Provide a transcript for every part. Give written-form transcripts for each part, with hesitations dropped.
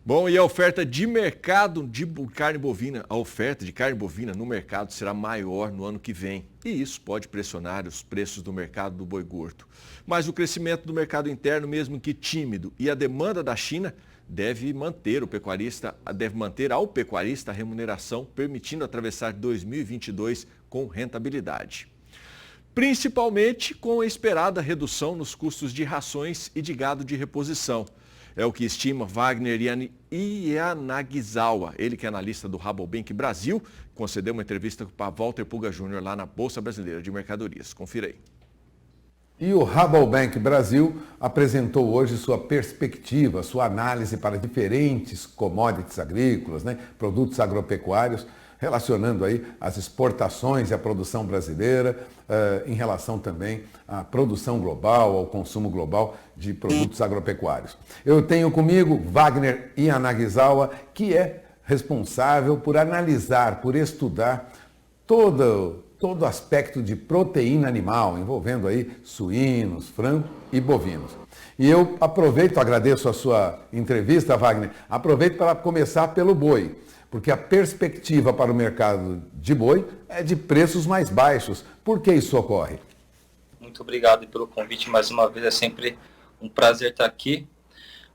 Bom, e a oferta de mercado de carne bovina, a oferta de carne bovina no mercado será maior no ano que vem. E isso pode pressionar os preços do mercado do boi gordo. Mas o crescimento do mercado interno, mesmo que tímido, e a demanda da China deve manter ao pecuarista a remuneração, permitindo atravessar 2022 com rentabilidade. Principalmente com a esperada redução nos custos de rações e de gado de reposição. É o que estima Wagner Yanagisawa, ele que é analista do Rabobank Brasil, concedeu uma entrevista para Walter Puga Júnior lá na Bolsa Brasileira de Mercadorias. Confira aí. E o Rabobank Brasil apresentou hoje sua perspectiva, sua análise para diferentes commodities agrícolas, produtos agropecuários, relacionando aí as exportações e a produção brasileira, em relação também à produção global, ao consumo global de produtos agropecuários. Eu tenho comigo Wagner Yanagisawa, que é responsável por analisar, por estudar todo aspecto de proteína animal, envolvendo aí suínos, frango e bovinos. E eu agradeço a sua entrevista, Wagner, aproveito para começar pelo boi, porque a perspectiva para o mercado de boi é de preços mais baixos. Por que isso ocorre? Muito obrigado pelo convite mais uma vez, é sempre um prazer estar aqui.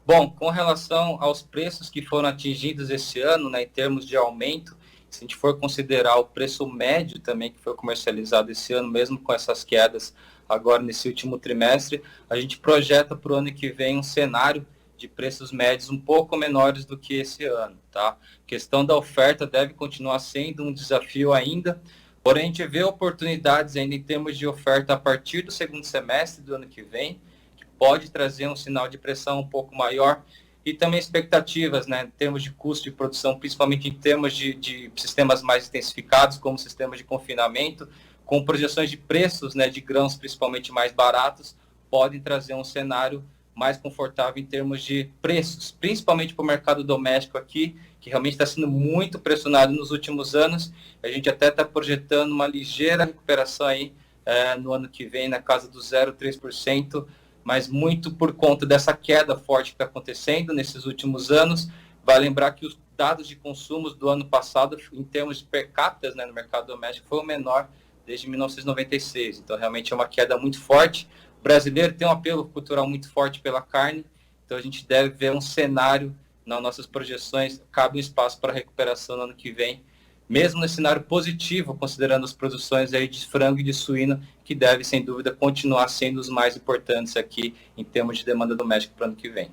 Bom, com relação aos preços que foram atingidos esse ano, em termos de aumento, se a gente for considerar o preço médio também que foi comercializado esse ano, mesmo com essas quedas agora nesse último trimestre, a gente projeta para o ano que vem um cenário de preços médios um pouco menores do que esse ano, tá? A questão da oferta deve continuar sendo um desafio ainda, porém a gente vê oportunidades ainda em termos de oferta a partir do segundo semestre do ano que vem, que pode trazer um sinal de pressão um pouco maior, e também expectativas, em termos de custo de produção, principalmente em termos de sistemas mais intensificados, como sistemas de confinamento, com projeções de preços, de grãos principalmente mais baratos, podem trazer um cenário mais confortável em termos de preços, principalmente para o mercado doméstico aqui, que realmente está sendo muito pressionado nos últimos anos. A gente até está projetando uma ligeira recuperação aí no ano que vem, na casa do 0,3%, mas muito por conta dessa queda forte que está acontecendo nesses últimos anos. Vale lembrar que os dados de consumos do ano passado, em termos de per capita, no mercado doméstico, foi o menor desde 1996. Então, realmente é uma queda muito forte. O brasileiro tem um apelo cultural muito forte pela carne, então a gente deve ver um cenário nas nossas projeções, cabe um espaço para recuperação no ano que vem, mesmo nesse cenário positivo, considerando as produções aí de frango e de suíno, que deve, sem dúvida, continuar sendo os mais importantes aqui em termos de demanda doméstica para o ano que vem.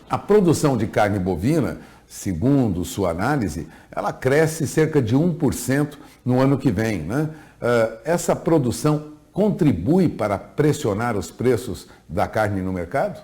A produção de carne bovina, segundo sua análise, ela cresce cerca de 1% no ano que vem, Essa produção contribui para pressionar os preços da carne no mercado?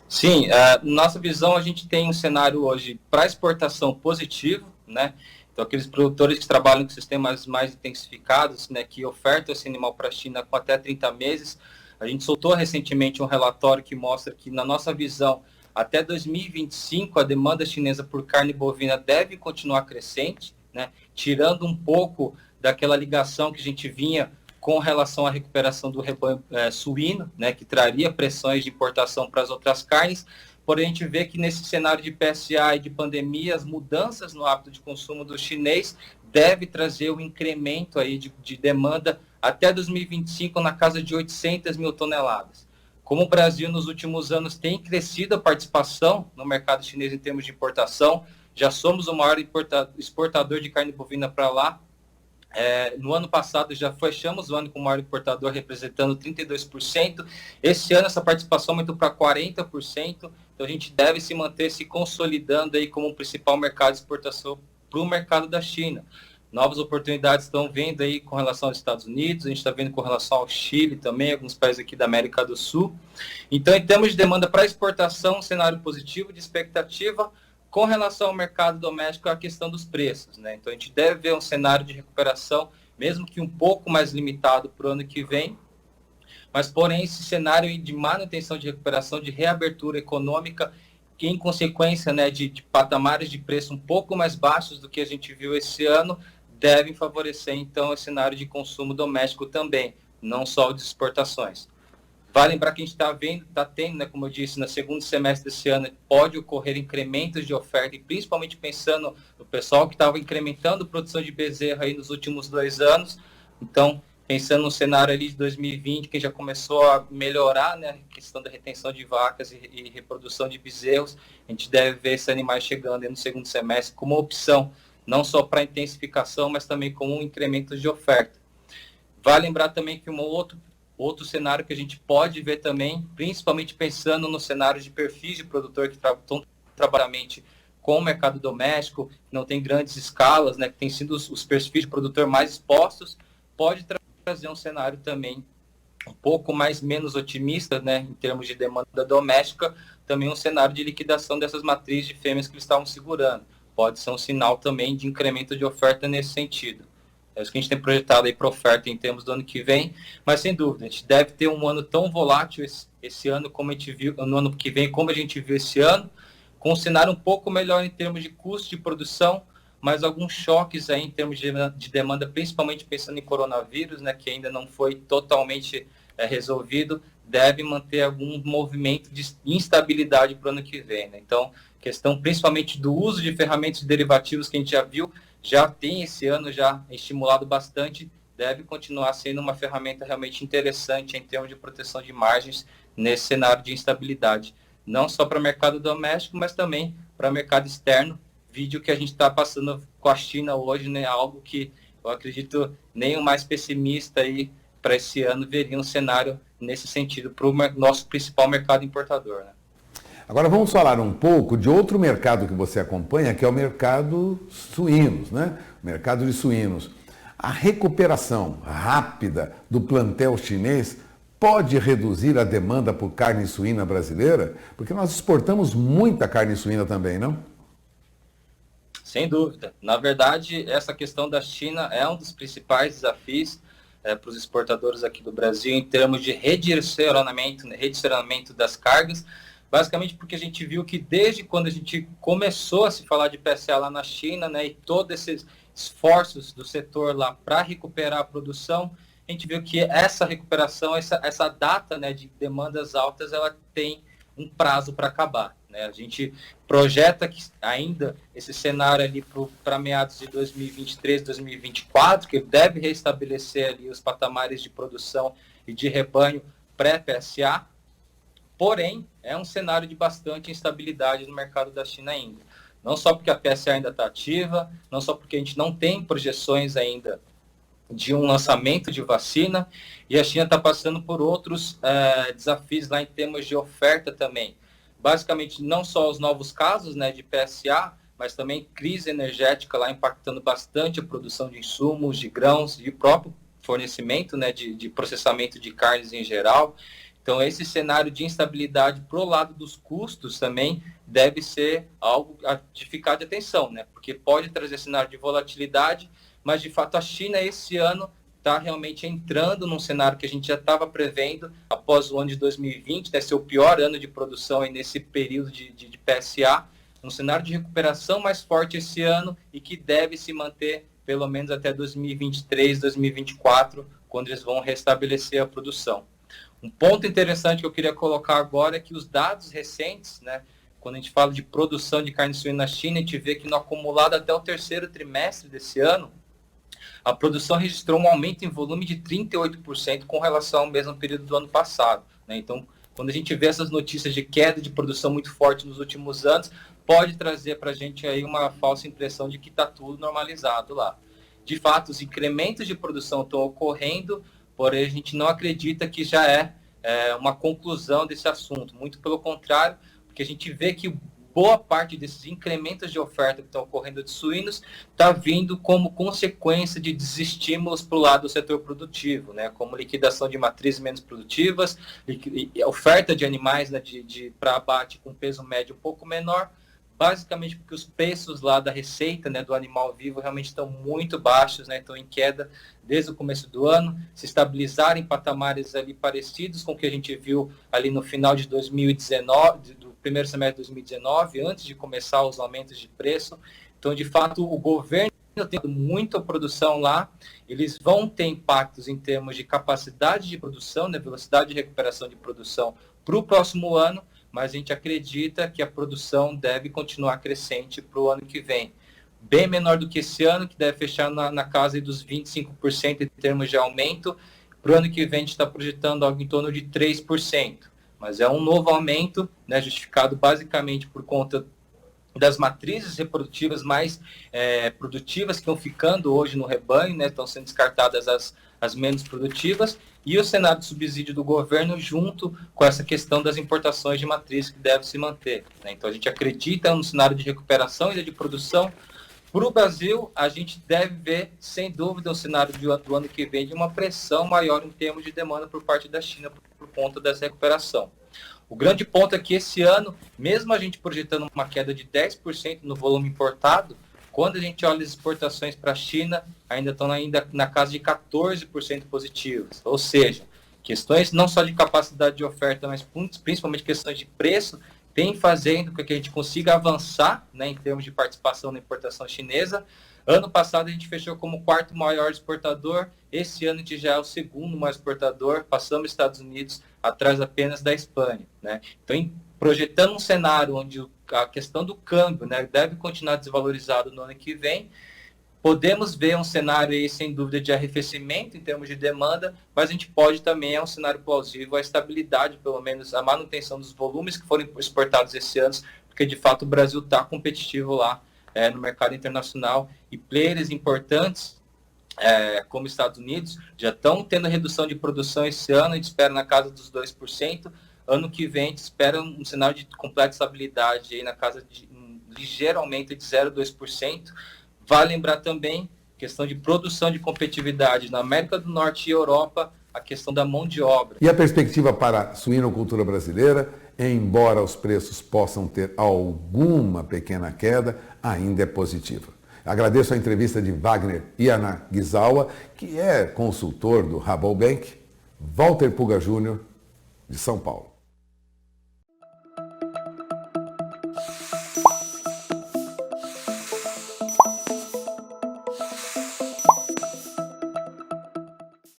Sim, nossa visão, a gente tem um cenário hoje para exportação positivo, Então, aqueles produtores que trabalham com sistemas mais intensificados, que ofertam esse animal para a China com até 30 meses, a gente soltou recentemente um relatório que mostra que, na nossa visão, até 2025, a demanda chinesa por carne bovina deve continuar crescente, tirando um pouco daquela ligação que a gente vinha com relação à recuperação do rebanho suíno, que traria pressões de importação para as outras carnes. Porém, a gente vê que nesse cenário de PSA e de pandemia, as mudanças no hábito de consumo do chinês deve trazer um incremento aí de demanda até 2025 na casa de 800 mil toneladas. Como o Brasil nos últimos anos tem crescido a participação no mercado chinês em termos de importação, já somos o maior exportador de carne bovina para lá. No ano passado já fechamos o ano com o maior importador representando 32%. Esse ano essa participação aumentou para 40%. Então a gente deve se manter se consolidando aí como o principal mercado de exportação para o mercado da China. Novas oportunidades estão vindo aí com relação aos Estados Unidos, a gente está vendo com relação ao Chile também, alguns países aqui da América do Sul. Então, em termos de demanda para exportação, um cenário positivo de expectativa. Com relação ao mercado doméstico, a questão dos preços, Então, a gente deve ver um cenário de recuperação, mesmo que um pouco mais limitado para o ano que vem, mas, porém, esse cenário de manutenção de recuperação, de reabertura econômica, que em consequência de patamares de preço um pouco mais baixos do que a gente viu esse ano, devem favorecer, então, esse cenário de consumo doméstico também, não só o de exportações. Vale lembrar que a gente está tendo, né, como eu disse, no segundo semestre desse ano, pode ocorrer incrementos de oferta, e principalmente pensando no pessoal que estava incrementando a produção de bezerro aí nos últimos 2 anos. Então, pensando no cenário ali de 2020, que já começou a melhorar, né, a questão da retenção de vacas e reprodução de bezerros, a gente deve ver esses animais chegando aí no segundo semestre como opção, não só para intensificação, mas também como um incremento de oferta. Vale lembrar também que outro cenário que a gente pode ver também, principalmente pensando no cenário de perfis de produtor que estão trabalhamente com o mercado doméstico, que não tem grandes escalas, né, que tem sido os perfis de produtor mais expostos, pode trazer um cenário também um pouco menos otimista, né, em termos de demanda doméstica, também um cenário de liquidação dessas matrizes de fêmeas que eles estavam segurando. Pode ser um sinal também de incremento de oferta nesse sentido. É isso que a gente tem projetado aí para oferta em termos do ano que vem, mas sem dúvida, a gente deve ter um ano tão volátil esse ano como a gente viu, no ano que vem, como a gente viu esse ano, com um cenário um pouco melhor em termos de custo de produção, mas alguns choques aí em termos de demanda, principalmente pensando em coronavírus, né, que ainda não foi totalmente resolvido, deve manter algum movimento de instabilidade para o ano que vem, né? Então, questão principalmente do uso de ferramentas derivativos que a gente já tem esse ano já estimulado bastante, deve continuar sendo uma ferramenta realmente interessante em termos de proteção de margens nesse cenário de instabilidade, não só para o mercado doméstico, mas também para o mercado externo, vídeo que a gente está passando com a China hoje, né, algo que eu acredito nem o mais pessimista aí para esse ano veria um cenário nesse sentido para o nosso principal mercado importador, né? Agora vamos falar um pouco de outro mercado que você acompanha, que é o mercado suínos, né? O mercado de suínos. A recuperação rápida do plantel chinês pode reduzir a demanda por carne suína brasileira? Porque nós exportamos muita carne suína também, não? Sem dúvida. Na verdade, essa questão da China é um dos principais desafios para os exportadores aqui do Brasil em termos de redirecionamento das cargas, basicamente porque a gente viu que desde quando a gente começou a se falar de PSA lá na China, né, e todos esses esforços do setor lá para recuperar a produção, a gente viu que essa recuperação, essa data, né, de demandas altas, ela tem um prazo para acabar, né? A gente projeta que ainda esse cenário ali para meados de 2023, 2024, que deve restabelecer ali os patamares de produção e de rebanho pré-PSA, porém, é um cenário de bastante instabilidade no mercado da China ainda. Não só porque a PSA ainda está ativa, não só porque a gente não tem projeções ainda de um lançamento de vacina, e a China está passando por outros desafios lá em termos de oferta também. Basicamente, não só os novos casos, né, de PSA, mas também crise energética lá impactando bastante a produção de insumos, de grãos e o próprio fornecimento, né, de processamento de carnes em geral. Então, esse cenário de instabilidade para o lado dos custos também deve ser algo de ficar de atenção, né? Porque pode trazer cenário de volatilidade, mas, de fato, a China esse ano está realmente entrando num cenário que a gente já estava prevendo após o ano de 2020, né, ser o pior ano de produção aí nesse período de PSA, um cenário de recuperação mais forte esse ano e que deve se manter pelo menos até 2023, 2024, quando eles vão restabelecer a produção. Um ponto interessante que eu queria colocar agora é que os dados recentes, né, quando a gente fala de produção de carne suína na China, a gente vê que no acumulado até o terceiro trimestre desse ano, a produção registrou um aumento em volume de 38% com relação ao mesmo período do ano passado, né? Então, quando a gente vê essas notícias de queda de produção muito forte nos últimos anos, pode trazer para a gente aí uma falsa impressão de que está tudo normalizado lá. De fato, os incrementos de produção estão ocorrendo, porém a gente não acredita que já é uma conclusão desse assunto. Muito pelo contrário, porque a gente vê que boa parte desses incrementos de oferta que estão ocorrendo de suínos está vindo como consequência de desestímulos para o lado do setor produtivo, né? Como liquidação de matrizes menos produtivas, oferta de animais, né, para abate com peso médio um pouco menor, basicamente porque os preços lá da receita, né, do animal vivo realmente estão muito baixos, né, estão em queda desde o começo do ano, se estabilizarem em patamares ali parecidos com o que a gente viu ali no final de 2019, do primeiro semestre de 2019, antes de começar os aumentos de preço. Então, de fato, o governo tem muita produção lá, eles vão ter impactos em termos de capacidade de produção, né, velocidade de recuperação de produção para o próximo ano, mas a gente acredita que a produção deve continuar crescente para o ano que vem. Bem menor do que esse ano, que deve fechar na casa dos 25% em termos de aumento. Para o ano que vem, a gente está projetando algo em torno de 3%. Mas é um novo aumento, né, justificado basicamente por conta das matrizes reprodutivas mais produtivas que estão ficando hoje no rebanho, né, estão sendo descartadas as menos produtivas, e o cenário de subsídio do governo junto com essa questão das importações de matrizes que deve se manter, né? Então a gente acredita no cenário de recuperação e de produção. Para o Brasil, a gente deve ver, sem dúvida, o cenário do ano que vem de uma pressão maior em termos de demanda por parte da China por conta dessa recuperação. O grande ponto é que esse ano, mesmo a gente projetando uma queda de 10% no volume importado, quando a gente olha as exportações para a China, ainda estão na casa de 14% positivas. Ou seja, questões não só de capacidade de oferta, mas principalmente questões de preço, tem fazendo com que a gente consiga avançar, né, em termos de participação na importação chinesa. Ano passado a gente fechou como o quarto maior exportador, esse ano a gente já é o segundo maior exportador, passamos os Estados Unidos atrás apenas da Espanha, né? Então, projetando um cenário onde a questão do câmbio, né, deve continuar desvalorizado no ano que vem, podemos ver um cenário aí, sem dúvida, de arrefecimento em termos de demanda, mas a gente pode também, é um cenário plausível, a estabilidade, pelo menos a manutenção dos volumes que foram exportados esse ano, porque de fato o Brasil está competitivo lá no mercado internacional, e players importantes, como Estados Unidos, já estão tendo redução de produção esse ano, a gente espera na casa dos 2%, ano que vem a gente espera um cenário de completa estabilidade aí na casa de um ligeiro aumento de 0,2%. Vale lembrar também, questão de produção de competitividade na América do Norte e Europa, a questão da mão de obra. E a perspectiva para a suinocultura brasileira, embora os preços possam ter alguma pequena queda, ainda é positiva. Agradeço a entrevista de Wagner Yanagisawa, que é consultor do Rabobank, Walter Puga Júnior, de São Paulo.